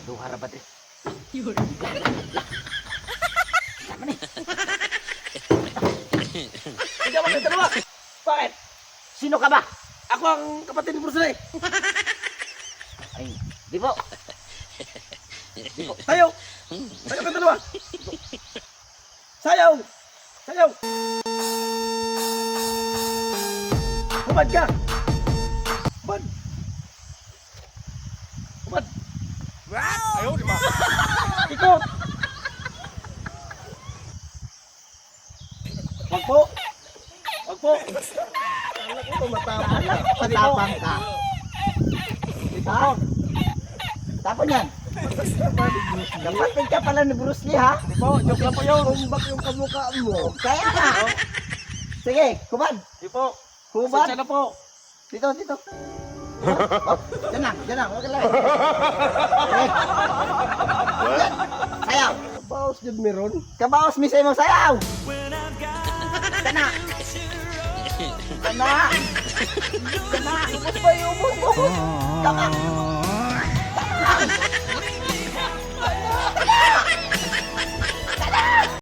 Duha ra ba te? Yun. Tama ni. Hindi mo kayo dalawa. Bakit? Sino ka ba? Ako ang kapatid ni Bruce Lee. Ay, di po. Tayo. Tayo ka dalawa. Sayaw. Sayaw. Hubad ka. Hubad. Hubad. Ayaw, di ba? Ikot. Wag po. Wag po. Alam ko matapang ka. Matapang ka. Ha? Tapon yan. Kapatid ka pala ni Bruce Lee, ha? Di po, joke lang po yun. Tumbak yung kamukha mo. Kaya nga. Sige, hubad. Di po. Hubad. Pasensya na po. Dito, dito. Oh, dyan na, huwag ka lang. Okay. Yan, sayaw. Baos dyan meron. Kabaos misay mo sayaw. Kana. Kana. Kana. Ubus ba yung ubus mo? Kana.